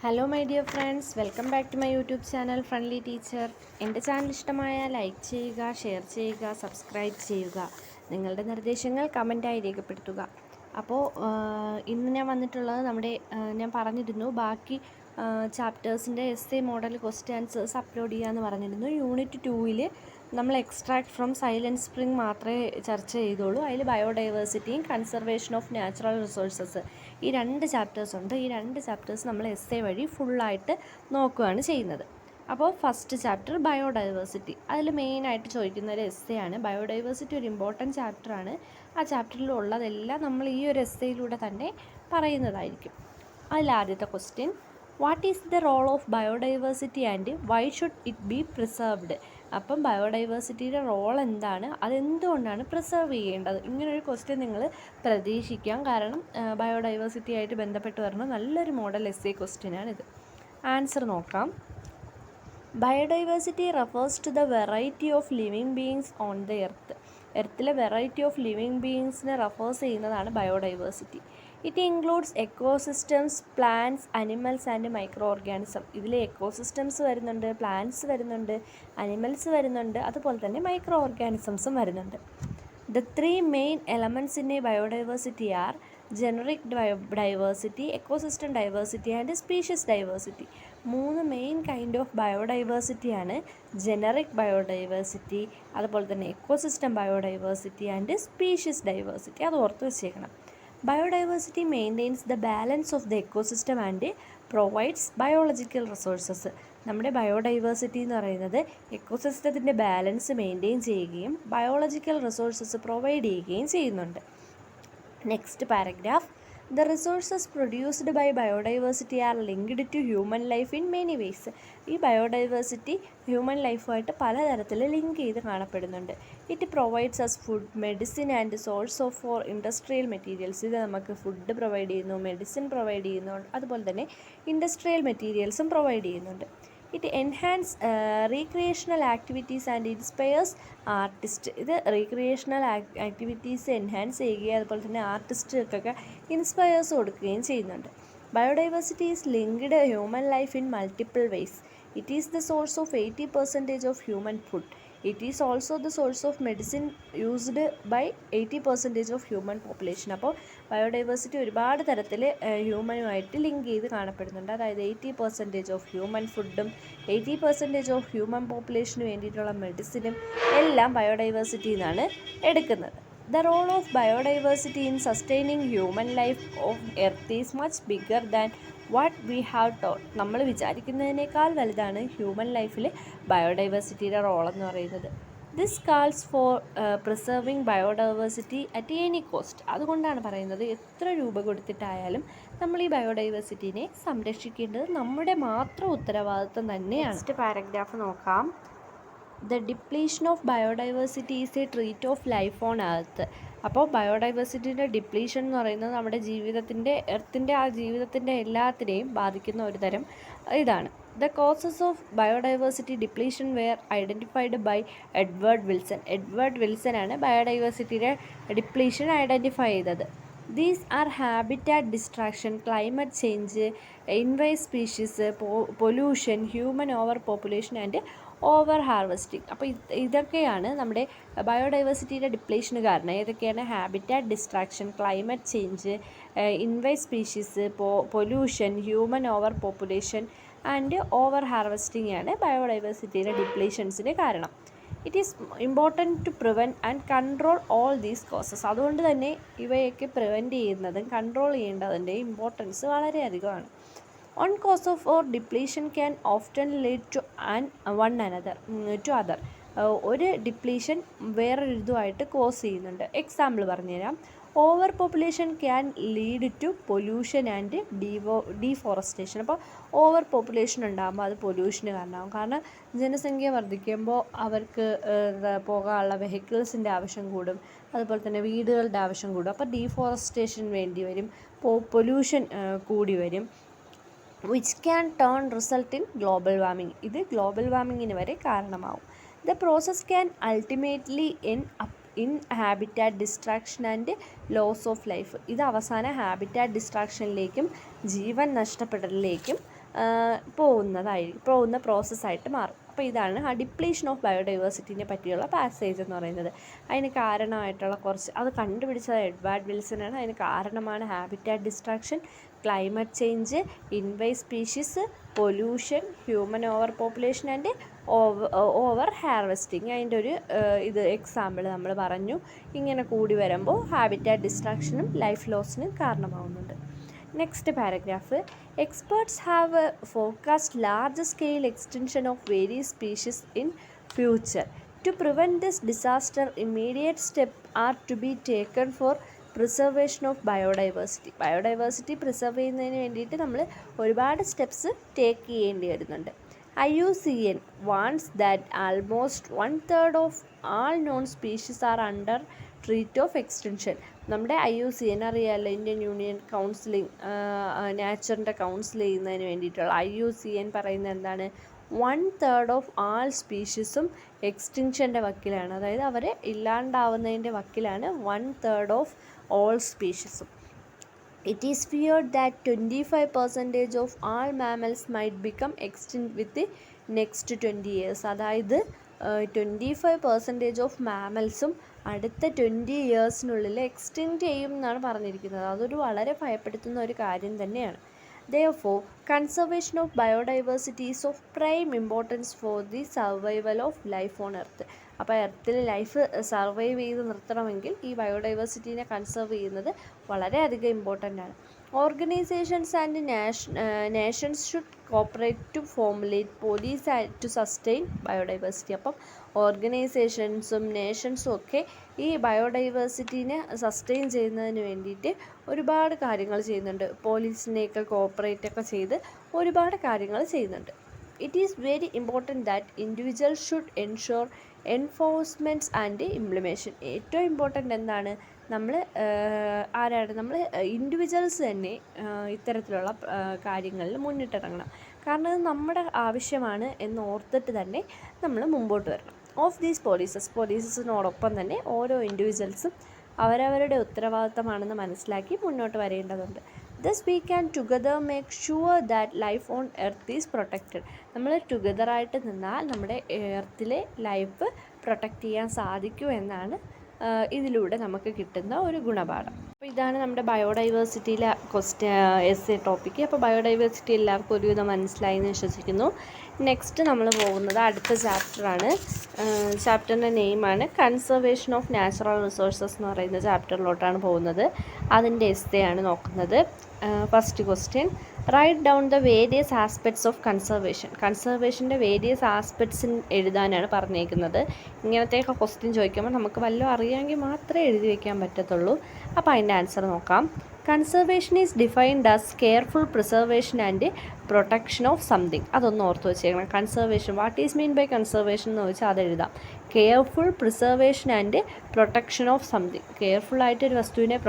Hello my dear friends, welcome back to my YouTube channel friendly teacher. എൻ്റെ channel ഇഷ്ടമായ like ചെയ്യുക, share ചെയ്യുക, subscribe ചെയ്യുക. നിങ്ങളുടെ നിർദ്ദേശങ്ങൾ കമൻറ്റായി രേഖപ്പെടുത്തുക. അപ്പോൾ ഇന്ന് ഞാൻ വന്നിട്ടുള്ളത് ഞാൻ പറഞ്ഞിരുന്നു ബാക്കി ചാപ്റ്റേഴ്സിൻ്റെ S A model question answers upload ചെയ്യാമെന്ന് പറഞ്ഞിരുന്നു. യൂണിറ്റ് 2 നമ്മൾ എക്സ്ട്രാക്ട് ഫ്രം സൈലൻറ്റ് സ്പ്രിംഗ് മാത്രമേ ചർച്ച ചെയ്തുള്ളൂ. അതിൽ ബയോഡൈവേഴ്സിറ്റിയും കൺസർവേഷൻ ഓഫ് നാച്ചുറൽ റിസോഴ്സസ് ഈ 2 ചാപ്റ്റേഴ്സ് ഉണ്ട്. ഈ 2 ചാപ്റ്റേഴ്സ് നമ്മൾ എസ് എ വഴി ഫുള്ളായിട്ട് നോക്കുകയാണ് ചെയ്യുന്നത്. അപ്പോൾ ഫസ്റ്റ് ചാപ്റ്റർ ബയോഡൈവേഴ്സിറ്റി. അതിൽ മെയിനായിട്ട് ചോദിക്കുന്ന ഒരു എസ് എ ആണ്. ബയോഡൈവേഴ്സിറ്റി ഒരു ഇമ്പോർട്ടൻറ്റ് ചാപ്റ്ററാണ്. ആ ചാപ്റ്ററിലുള്ളതെല്ലാം നമ്മൾ ഈ ഒരു എസ് എയിലൂടെ തന്നെ പറയുന്നതായിരിക്കും. അതിലാദ്യത്തെ question, what is the role of biodiversity and why should it be preserved? അപ്പം ബയോഡൈവേഴ്സിറ്റിയുടെ റോൾ എന്താണ്, അതെന്തുകൊണ്ടാണ് പ്രിസർവ് ചെയ്യേണ്ടത്? ഇങ്ങനൊരു ക്വസ്റ്റ്യൻ നിങ്ങൾ പ്രതീക്ഷിക്കാം. കാരണം ബയോഡൈവേഴ്സിറ്റി ആയിട്ട് ബന്ധപ്പെട്ട് വരുന്ന നല്ലൊരു മോഡൽ എസ് എ ക്വസ്റ്റ്യനാണിത്. ആൻസർ നോക്കാം. Biodiversity refers to the variety of living beings on the earth. എർത്തിലെ വെറൈറ്റി ഓഫ് ലിവിങ് ബീയിങ്സിനെ റെഫേഴ്സ് ചെയ്യുന്നതാണ് biodiversity. It includes ecosystems, plants, animals and micro organism. ഇതിൽ എക്കോസിസ്റ്റംസ് വരുന്നുണ്ട്, പ്ലാന്റ്സ് വരുന്നുണ്ട്, അനിമൽസ് വരുന്നുണ്ട്, അതുപോലെ തന്നെ മൈക്രോ ഓർഗാനിസംസും വരുന്നുണ്ട്. The 3 main elements in a biodiversity are generic diversity, ecosystem diversity and species diversity. 3 main kind of ബയോഡൈവേഴ്സിറ്റിയാണ് ജനറിക് ബയോഡൈവേഴ്സിറ്റി, അതുപോലെ തന്നെ ecosystem biodiversity and species diversity. അത് ഓർത്ത് വെച്ചേക്കണം. Biodiversity maintains the balance of the ecosystem and provides biological resources. നമ്മുടെ biodiversity എന്ന് പറയുന്നത് എക്കോസിസ്റ്റത്തിൻ്റെ ബാലൻസ് മെയിൻറ്റെയിൻ ചെയ്യുകയും ബയോളജിക്കൽ റിസോഴ്സസ് പ്രൊവൈഡ് ചെയ്യുകയും ചെയ്യുന്നുണ്ട്. Next paragraph, the resources produced by biodiversity are linked to human life in many ways. ഈ biodiversity human ലൈഫുമായിട്ട് പലതരത്തിൽ ലിങ്ക് ചെയ്ത് കാണപ്പെടുന്നുണ്ട്. It provides us food, medicine and source of for industrial materials. ഇത് നമുക്ക് food provide ചെയ്യുന്നു, medicine provide ചെയ്യുന്നു, അതുപോലെ തന്നെ ഇൻഡസ്ട്രിയൽ മെറ്റീരിയൽസും പ്രൊവൈഡ് ചെയ്യുന്നുണ്ട്. It enhance recreational activities and inspires artist. ഇത് റീക്രിയേഷണൽ ആക്ടിവിറ്റീസ് എൻഹാൻസ് ചെയ്യുകയും അതുപോലെ തന്നെ ആർട്ടിസ്റ്റുകൾക്കൊക്കെ ഇൻസ്പയേഴ്സ് കൊടുക്കുകയും ചെയ്യുന്നുണ്ട്. Biodiversity is linked human life in multiple ways. It is the source of 80% of human food. It is also the source of medicine used by 80% of human population. അപ്പോൾ biodiversity ഒരുപാട് തരത്തിൽ ഹ്യൂമനുമായിട്ട് link ചെയ്ത് കാണപ്പെടുന്നുണ്ട്. അതായത് 80% of human ഫുഡും 80% of human population വേണ്ടിയിട്ടുള്ള മെഡിസിനും എല്ലാം ബയോഡൈവേഴ്സിറ്റിയിൽ നിന്നാണ് എടുക്കുന്നത്. The role of biodiversity in sustaining human life of earth is much bigger than what we have thought. നമ്മൾ വിചാരിക്കുന്നതിനേക്കാൾ വലുതാണ് ഹ്യൂമൻ ലൈഫിൽ ബയോഡൈവേഴ്സിറ്റിയുടെ റോളെന്ന് പറയുന്നത്. This calls for preserving biodiversity at any cost. അതുകൊണ്ടാണ് പറയുന്നത് എത്ര രൂപ കൊടുത്തിട്ടായാലും നമ്മൾ ഈ ബയോഡൈവേഴ്സിറ്റിനെ സംരക്ഷിക്കേണ്ടത് നമ്മുടെ മാത്രം ഉത്തരവാദിത്വം തന്നെയാണ്. നെക്സ്റ്റ് പാരഗ്രാഫ് നോക്കാം. The depletion of biodiversity is A treat of life on earth. അപ്പോൾ ബയോഡൈവേഴ്സിറ്റിയുടെ ഡിപ്ലീഷൻ എന്ന് പറയുന്നത് നമ്മുടെ ജീവിതത്തിൻ്റെ എല്ലാത്തിനെയും ബാധിക്കുന്ന ഒരു തരം ഇതാണ്. The causes of biodiversity depletion were identified by Edward Wilson. Edward വിൽസനാണ് ബയോഡൈവേഴ്സിറ്റിയുടെ ഡിപ്ലീഷൻ ഐഡൻറ്റിഫൈ ചെയ്തത്. These are habitat destruction, climate change, invasive species, pollution, human over population and over harvesting. അപ്പോൾ ഇതൊക്കെയാണ് നമ്മുടെ ബയോഡൈവേഴ്സിറ്റിയുടെ ഡിപ്ലീഷന് കാരണം. ഏതൊക്കെയാണ്? Habitat destruction, climate change, invasive species, pollution, human over population and over harvesting ആണ് ബയോഡൈവേഴ്സിറ്റിയുടെ ഡിപ്ലീഷൻസിന് കാരണം. It is important to prevent and control all these causes. അതുകൊണ്ട് തന്നെ ഇവയൊക്കെ പ്രിവെൻറ്റ് ചെയ്യുന്നതും കൺട്രോൾ ചെയ്യേണ്ടതിൻ്റെ ഇമ്പോർട്ടൻസ് വളരെയധികമാണ്. One cause of or depletion can often lead to other. ഒരു ഡിപ്ലീഷൻ വേറൊരു ഇതുമായിട്ട് കോസ് ചെയ്യുന്നുണ്ട്. എക്സാമ്പിൾ പറഞ്ഞുതരാം. Overpopulation can lead to pollution and deforestation. അപ്പോൾ ഓവർ പോപ്പുലേഷൻ ഉണ്ടാകുമ്പോൾ അത് പൊല്യൂഷന് കാരണമാകും. കാരണം ജനസംഖ്യ വർദ്ധിക്കുമ്പോൾ അവർക്ക് പോകാനുള്ള വെഹിക്കിൾസിൻ്റെ ആവശ്യം കൂടും, അതുപോലെ തന്നെ വീടുകളുടെ ആവശ്യം കൂടും. അപ്പോൾ ഡീഫോറസ്റ്റേഷൻ വേണ്ടി വരും, പൊല്യൂഷൻ കൂടി വരും. Which can turn result in global warming. ഇത് ഗ്ലോബൽ വാർമിങ്ങിന് വരെ കാരണമാവും. The process can ultimately in habitat destruction and loss of life. ഇത് അവസാന ഹാബിറ്റാറ്റ് ഡിസ്ട്രാക്ഷനിലേക്കും ജീവൻ നഷ്ടപ്പെടലിലേക്കും പോകുന്ന പ്രോസസ്സായിട്ട് മാറും. അപ്പോൾ ഇതാണ് ആ ഡിപ്ലീഷൻ ഓഫ് ബയോഡൈവേഴ്സിറ്റിനെ പറ്റിയുള്ള പാസേജ് എന്ന് പറയുന്നത്. അതിന് കാരണമായിട്ടുള്ള അത് കണ്ടുപിടിച്ചത് എഡ്വാർഡ് വിൽസനാണ്. അതിന് കാരണമാണ് habitat destruction, climate change, invasive species, pollution, human over population and over harvesting. അതിൻ്റെ ഒരു എക്സാമ്പിൾ നമ്മൾ പറഞ്ഞു. ഇങ്ങനെ കൂടി വരുമ്പോൾ ഹാബിറ്റാറ്റ് ഡിസ്ട്രക്ഷനും ലൈഫ് ലോസിനും കാരണമാവുന്നുണ്ട്. Next paragraph. Experts have forecast large scale extension of various species in future. To prevent this disaster, immediate step are to be taken for preservation of biodiversity. Biodiversity preserve ചെയ്യുന്നതിന് വേണ്ടിയിട്ട് നമ്മൾ ഒരുപാട് steps take ചെയ്യേണ്ടി വരുന്നുണ്ട്. IUCN warns that almost 1/3 of all known species are under threat of extinction. നമ്മുടെ IUCN അറിയാമല്ലോ, Indian union counselling നാച്ചറിൻ്റെ council ചെയ്യുന്നതിന് വേണ്ടിയിട്ടുള്ള IUCN പറയുന്നത് എന്താണ്? 1/3 ഓഫ് ആൾ സ്പീഷീസും എക്സ്റ്റിങ്ഷൻ്റെ വക്കിലാണ്. അതായത് അവരെ ഇല്ലാണ്ടാവുന്നതിൻ്റെ വക്കിലാണ് 1/3 ഓഫ് ഓൾ സ്പീഷീസും. It is feared that 25% of all mammals might become extinct with the next 20 years. അതായത് 25% ഓഫ് മാമൽസും അടുത്ത 20 ഇയേഴ്സിനുള്ളിൽ എക്സ്റ്റിൻക്റ്റ് ചെയ്യും എന്നാണ് പറഞ്ഞിരിക്കുന്നത്. അതൊരു വളരെ ഭയപ്പെടുത്തുന്ന ഒരു കാര്യം തന്നെയാണ്. Therefore, conservation of biodiversity is of prime importance for the survival of life on Earth. അപ്പോൾ എർത്തിൽ ലൈഫ് സർവൈവ് ചെയ്ത് നിർത്തണമെങ്കിൽ ഈ ബയോഡൈവേഴ്സിറ്റീനെ കൺസർവ് ചെയ്യുന്നത് വളരെയധികം ഇമ്പോർട്ടൻ്റ് ആണ്. Organisations and nations should cooperate to formulate policy to sustain biodiversity. അപ്പം ഓർഗനൈസേഷൻസും നേഷൻസും ഒക്കെ ഈ ബയോഡൈവേഴ്സിറ്റീനെ സസ്റ്റെയിൻ ചെയ്യുന്നതിന് വേണ്ടിയിട്ട് ഒരുപാട് കാര്യങ്ങൾ ചെയ്യുന്നുണ്ട്. പോലീസിനെയൊക്കെ കോപ്പറേറ്റൊക്കെ ചെയ്ത് ഒരുപാട് കാര്യങ്ങൾ ചെയ്യുന്നുണ്ട്. It is very important that individuals should ensure enforcement and implementation. ഏറ്റവും ഇമ്പോർട്ടൻ്റ് എന്താണ്? നമ്മൾ ഇൻഡിവിജ്വൽസ് തന്നെ ഇത്തരത്തിലുള്ള കാര്യങ്ങളിൽ മുന്നിട്ടിറങ്ങണം. കാരണം അത് നമ്മുടെ ആവശ്യമാണ് എന്ന് ഓർത്തിട്ട് തന്നെ നമ്മൾ മുമ്പോട്ട് വരണം. ഓഫ് ദീസ് പോലീസസിനോടൊപ്പം തന്നെ ഓരോ ഇൻഡിവിജ്വൽസും അവരവരുടെ ഉത്തരവാദിത്തമാണെന്ന് മനസ്സിലാക്കി മുന്നോട്ട് വരേണ്ടതുണ്ട്. Thus we can together make sure that life on earth is protected. നമ്മൾ ടുഗദറായിട്ട് നിന്നാൽ നമ്മുടെ എർത്തിലെ ലൈഫ് പ്രൊട്ടക്റ്റ് ചെയ്യാൻ സാധിക്കും എന്നാണ് ഇതിലൂടെ നമുക്ക് കിട്ടുന്ന ഒരു ഗുണപാഠം. അപ്പോൾ ഇതാണ് നമ്മുടെ ബയോഡൈവേഴ്സിറ്റിയിലെ എസ്സേ ടോപ്പിക്ക്. അപ്പോൾ ബയോഡൈവേഴ്സിറ്റി എല്ലാവർക്കും ഒരുവിധം മനസ്സിലായി എന്ന് വിശ്വസിക്കുന്നു. നെക്സ്റ്റ് നമ്മൾ പോകുന്നത് അടുത്ത ചാപ്റ്ററാണ്. ചാപ്റ്ററിൻ്റെ നെയിമാണ് കൺസർവേഷൻ ഓഫ് നാച്ചുറൽ റിസോഴ്സസ് എന്ന് പറയുന്ന ചാപ്റ്ററിലോട്ടാണ് പോകുന്നത്. അതിൻ്റെ എസ്സേ ആണ് നോക്കുന്നത്. First question. Write down the various aspects of കൺസർവേഷൻ്റെ വേരിയസ് ആസ്പെക്ട്സ് എഴുതാനാണ് പറഞ്ഞേക്കുന്നത്. ഇങ്ങനത്തെയൊക്കെ ക്വസ്റ്റ്യൻ ചോദിക്കുമ്പോൾ നമുക്ക് വല്ലതും അറിയാമെങ്കിൽ മാത്രമേ എഴുതി വയ്ക്കാൻ പറ്റത്തുള്ളൂ. അപ്പോൾ അതിൻ്റെ ആൻസർ നോക്കാം. Conservation is defined as careful preservation and protection of something. അതൊന്ന് ഓർത്ത് വെച്ചേക്കണം. Conservation, what is mean by conservation എന്ന് ചോദിച്ചാൽ അതെഴുതാം. Careful preservation and protection of something. കെയർഫുള്ളായിട്ട് ഒരു വസ്തുവിനെ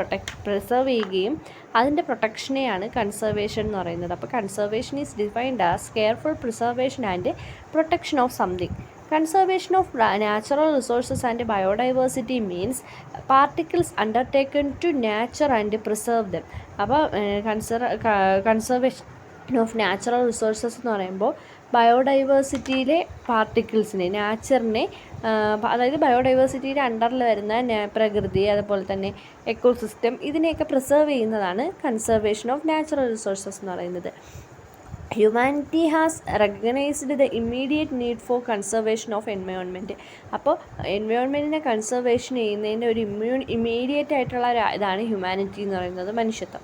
പ്രിസർവ് ചെയ്യുകയും അതിൻ്റെ പ്രൊട്ടക്ഷനെയാണ് കൺസർവേഷൻ എന്ന് പറയുന്നത്. അപ്പോൾ conservation is defined as careful preservation and protection of something. Conservation of natural resources and biodiversity means particles undertaken to nurture and preserve them. അപ്പോൾ conservation of natural resources എന്ന് പറയുമ്പോൾ ബയോഡൈവേഴ്സിറ്റിയിലെ പാർട്ടിക്കിൾസിനെ, നാച്ചറിനെ, അതായത് ബയോഡൈവേഴ്സിറ്റിയുടെ അണ്ടറിൽ വരുന്ന പ്രകൃതി, അതുപോലെ തന്നെ എക്കോസിസ്റ്റം, ഇതിനെയൊക്കെ പ്രിസർവ് ചെയ്യുന്നതാണ് കൺസർവേഷൻ ഓഫ് നാച്ചുറൽ റിസോഴ്സസ് എന്ന് പറയുന്നത്. Humanity has recognised the immediate need for conservation of environment. അപ്പോൾ എൻവയോൺമെൻറ്റിനെ കൺസർവേഷൻ ചെയ്യുന്നതിൻ്റെ ഒരു ഇമ്മീഡിയറ്റ് ആയിട്ടുള്ള ഇതാണ് ഹ്യൂമാനിറ്റി എന്ന് പറയുന്നത്, മനുഷ്യത്വം.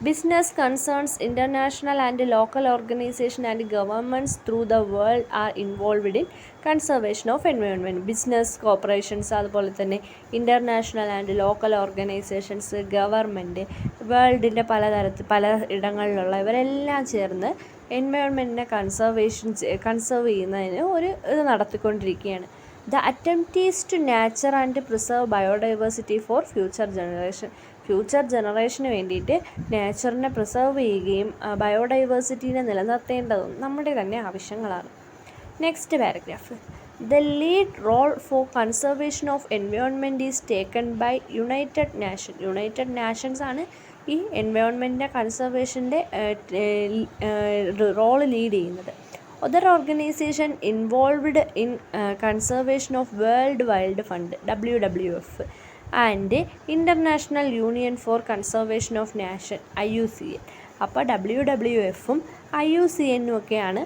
Business concerns international and local organisation and governments through the world are involved in conservation of environment. Business corporations, അതുപോലെ തന്നെ international and local organisations, government, വേൾഡിൻ്റെ പല ഇടങ്ങളിലുള്ള ഇവരെല്ലാം ചേർന്ന് എൻവയോൺമെൻറ്റിനെ കൺസർവ് ചെയ്യുന്നതിന് ഒരു ഇത് നടത്തിക്കൊണ്ടിരിക്കുകയാണ്. The attempt is to nature and preserve biodiversity for future ജനറേഷന് വേണ്ടിയിട്ട് നാച്ചറിനെ പ്രിസർവ് ചെയ്യുകയും ബയോഡൈവേഴ്സിറ്റീനെ നിലനിർത്തേണ്ടതും നമ്മുടെ തന്നെ ആവശ്യങ്ങളാണ്. Next paragraph. The lead role for conservation of environment is taken by United Nations ആണ് ഈ എൻവയോൺമെൻറ്റിൻ്റെ കൺസർവേഷൻ്റെ റോള് ലീഡ് ചെയ്യുന്നത്. other organization involved in conservation of World Wide Fund WWF and International Union for Conservation of Nature IUCN. അപ്പോൾ WWFും IUCNും ഒക്കെയാണ്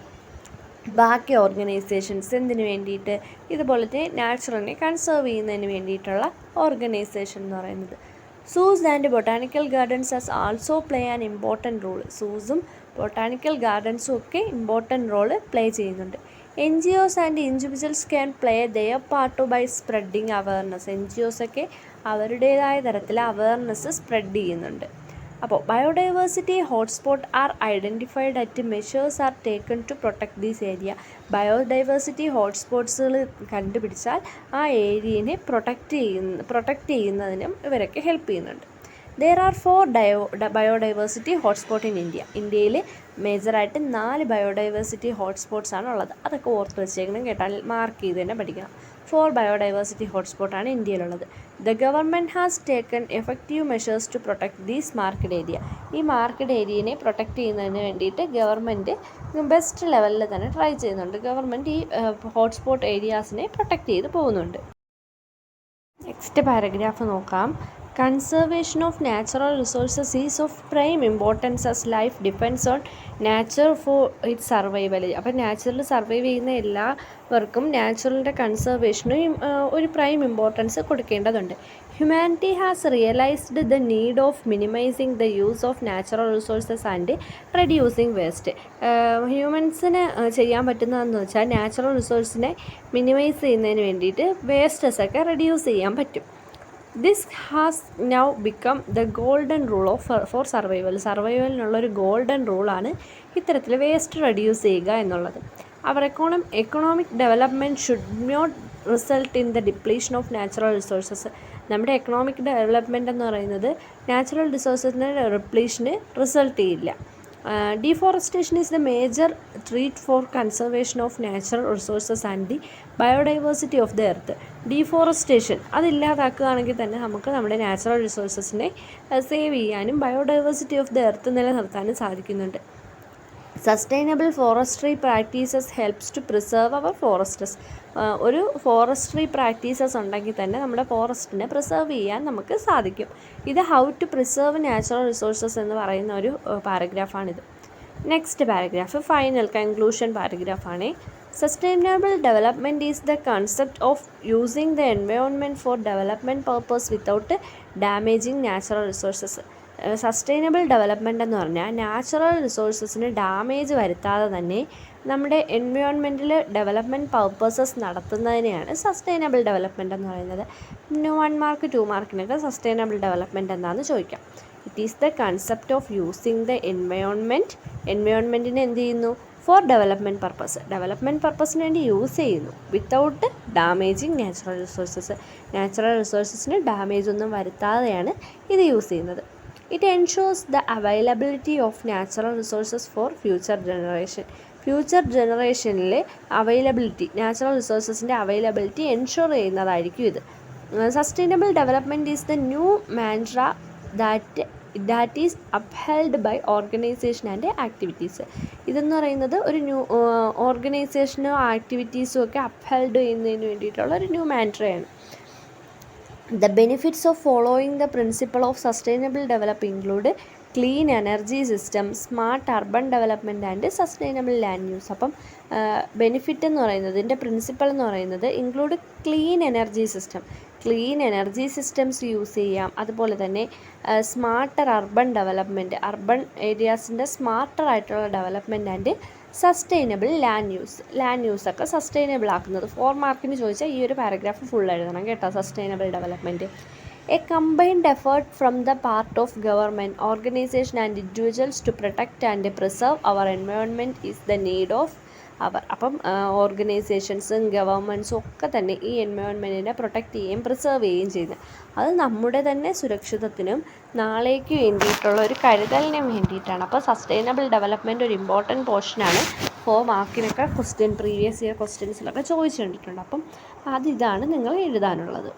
ബാക്കി organisations എന്തിനു വേണ്ടിയിട്ട് ഇതുപോലത്തെ നാച്ചുറലിനെ കൺസേർവ് ചെയ്യുന്നതിന് വേണ്ടിയിട്ടുള്ള ഓർഗനൈസേഷൻ എന്ന് പറയുന്നത്. Zoos and botanical gardens as also play an important role. സൂസും ബൊട്ടാണിക്കൽ ഗാർഡൻസും ഒക്കെ ഇമ്പോർട്ടൻറ്റ് റോള് പ്ലേ ചെയ്യുന്നുണ്ട്. NGOs and individuals can play their part by spreading awareness. NGOs ഒക്കെ അവരുടേതായ തരത്തിൽ അവയർനെസ് സ്പ്രെഡ് ചെയ്യുന്നുണ്ട്. അപ്പോൾ biodiversity hotspot are identified at measures are taken to protect these area. Biodiversity ഹോട്ട്സ്പോട്ട്സുകൾ കണ്ടുപിടിച്ചാൽ ആ ഏരിയനെ പ്രൊട്ടക്റ്റ് ചെയ്യുന്നതിനും ഇവരൊക്കെ ഹെൽപ്പ് ചെയ്യുന്നുണ്ട്. There are 4 biodiversity hotspot in India. ഇന്ത്യയിൽ മേജറായിട്ട് 4 ബയോഡൈവേഴ്സിറ്റി ഹോട്ട്സ്പോട്ട്സ് ആണ് ഉള്ളത്. അതൊക്കെ ഓർത്ത് വെച്ചേക്കണം, കേട്ടാൽ മാർക്ക് ചെയ്ത് തന്നെ പഠിക്കണം. 4 ബയോഡൈവേഴ്സിറ്റി ഹോട്ട്സ്പോട്ടാണ് ഇന്ത്യയിലുള്ളത്. The government has taken effective measures to protect these market area. ഈ മാർക്കറ്റ് ഏരിയനെ പ്രൊട്ടക്റ്റ് ചെയ്യുന്നതിന് വേണ്ടിയിട്ട് ഗവൺമെൻറ് ബെസ്റ്റ് ലെവലിൽ തന്നെ ട്രൈ ചെയ്യുന്നുണ്ട്. ഗവൺമെൻറ് ഈ ഹോട്ട്സ്പോട്ട് ഏരിയാസിനെ പ്രൊട്ടക്റ്റ് ചെയ്ത് പോകുന്നുണ്ട്. നെക്സ്റ്റ് പാരഗ്രാഫ് നോക്കാം. Conservation of natural resources is of prime importance as life depends on nature for its survival. അപ്പോൾ നാച്ചുറൽ സർവൈവ് ചെയ്യുന്ന എല്ലാവർക്കും നാച്ചുറലിൻ്റെ കൺസർവേഷനും ഒരു പ്രൈം ഇമ്പോർട്ടൻസ് കൊടുക്കേണ്ടതുണ്ട്. Humanity has realised the need of minimising the use of natural resources and reducing waste. ഹ്യൂമൻസിന് ചെയ്യാൻ പറ്റുന്നതെന്ന് വെച്ചാൽ നാച്ചുറൽ റിസോഴ്സിനെ മിനിമൈസ് ചെയ്യുന്നതിന് വേണ്ടിയിട്ട് വേസ്റ്റസൊക്കെ റെഡ്യൂസ് ചെയ്യാൻ പറ്റും. This has now become the golden rule for survival. സർവൈവലിനുള്ളൊരു ഗോൾഡൻ റൂളാണ് ഇത്തരത്തിൽ വേസ്റ്റ് റെഡ്യൂസ് ചെയ്യുക എന്നുള്ളത്. Our economic development should not result in the depletion of natural resources. നമ്മുടെ എക്കണോമിക് ഡെവലപ്മെൻറ്റ് എന്ന് പറയുന്നത് നാച്ചുറൽ റിസോഴ്സസിൻ്റെ റിപ്ലീഷന് റിസൾട്ട് ചെയ്യില്ല. Deforestation is the major threat for conservation of natural resources and the biodiversity of the earth. Deforestation അതില്ലാതാക്കുകയാണെങ്കിൽ തന്നെ നമുക്ക് നമ്മുടെ നാച്ചുറൽ റിസോഴ്സസിനെ സേവ് ചെയ്യാനും ബയോഡൈവേഴ്സിറ്റി ഓഫ് ദ എർത്ത് നിലനിർത്താനും സാധിക്കുന്നുണ്ട്. Sustainable forestry practices helps to preserve our forests. ഒരു forestry practices ഉണ്ടെങ്കിൽ തന്നെ നമ്മുടെ ഫോറസ്റ്റിനെ പ്രിസർവ് ചെയ്യാൻ നമുക്ക് സാധിക്കും. ഇത് how to preserve natural resources എന്ന് പറയുന്ന ഒരു പാരഗ്രാഫാണിത്. നെക്സ്റ്റ് പാരഗ്രാഫ് ഫൈനൽ കൺക്ലൂഷൻ പാരഗ്രാഫാണ്. Sustainable development is the concept of using the environment for development purpose without damaging natural resources. Sustainable development എന്ന് പറഞ്ഞാൽ നാച്ചുറൽ റിസോഴ്സസിന് ഡാമേജ് വരുത്താതെ തന്നെ നമ്മുടെ എൻവയോൺമെൻറ്റിൽ ഡെവലപ്മെൻറ്റ് പർപ്പസസ് നടത്തുന്നതിനെയാണ് സസ്റ്റൈനബിൾ ഡെവലപ്മെൻറ്റ് എന്ന് പറയുന്നത്. 1 മാർക്ക് 2 മാർക്കിനൊക്കെ സസ്റ്റൈനബിൾ ഡെവലപ്മെൻറ്റ് എന്താണെന്ന് ചോദിക്കാം. It is the concept of using the എൻവയോൺമെൻറ്റിനെ എന്ത് ചെയ്യുന്നു? Four development purpose. ഡെവലപ്മെൻറ്റ് പർപ്പസിന് വേണ്ടി യൂസ് ചെയ്യുന്നു without damaging natural resources. Natural റിസോഴ്സസിന് ഡാമേജ് ഒന്നും വരുത്താതെയാണ് ഇത് യൂസ് ചെയ്യുന്നത്. It ensures the availability of natural resources for future generation. Future ജനറേഷനിലെ നാച്ചുറൽ റിസോഴ്സസിൻ്റെ അവൈലബിലിറ്റി എൻഷുർ ചെയ്യുന്നതായിരിക്കും ഇത്. Sustainable development is the new mantra that is upheld by organisation and activities. ഇതെന്ന് പറയുന്നത് ഒരു ന്യൂ ഓർഗനൈസേഷനോ ആക്ടിവിറ്റീസും ഒക്കെ അപ്ഹെൽഡ് ചെയ്യുന്നതിന് വേണ്ടിയിട്ടുള്ള ഒരു new മാൻട്രയാണ്. The benefits of following the principle of sustainable development include clean energy system, smart urban development and sustainable land use. അപ്പം benefit എന്ന് പറയുന്നത്, ഇതിൻ്റെ പ്രിൻസിപ്പൾ എന്ന് പറയുന്നത് include clean energy systems use ചെയ്യാം. അതുപോലെ തന്നെ സ്മാർട്ടർ അർബൻ ഡെവലപ്മെൻറ്റ്, അർബൻ ഏരിയാസിൻ്റെ സ്മാർട്ടർ ആയിട്ടുള്ള ഡെവലപ്മെൻറ്റ് ആൻഡ് സസ്റ്റൈനബിൾ ലാൻഡ് യൂസൊക്കെ സസ്റ്റൈനബിൾ ആക്കുന്നത്. 4 മാർക്കിന് ചോദിച്ചാൽ ഈ ഒരു പാരഗ്രാഫ് ഫുൾ എഴുതണം കേട്ടോ. Sustainable development a combined effort from the part of government, organisation and individuals to protect and preserve our environment is the need of our. അപ്പം ഓർഗനൈസേഷൻസും ഗവൺമെൻറ്റ്സും ഒക്കെ തന്നെ ഈ എൻവയോൺമെൻറ്റിനെ പ്രൊട്ടക്റ്റ് ചെയ്യുകയും പ്രിസർവ് ചെയ്യുകയും ചെയ്യുന്നത് അത് നമ്മുടെ തന്നെ സുരക്ഷിതത്തിനും നാളേക്ക് വേണ്ടിയിട്ടുള്ള ഒരു കരുതലിനും വേണ്ടിയിട്ടാണ്. അപ്പോൾ സസ്റ്റൈനബിൾ ഡെവലപ്മെൻറ്റ് ഒരു ഇമ്പോർട്ടൻറ്റ് പോർഷനാണ്. 4 മാർക്കിനൊക്കെ പ്രീവിയസ് ഇയർ ക്വസ്റ്റ്യൻസിലൊക്കെ ചോദിച്ചിട്ടുണ്ട്. അപ്പം അതിതാണ് നിങ്ങൾ എഴുതാനുള്ളത്.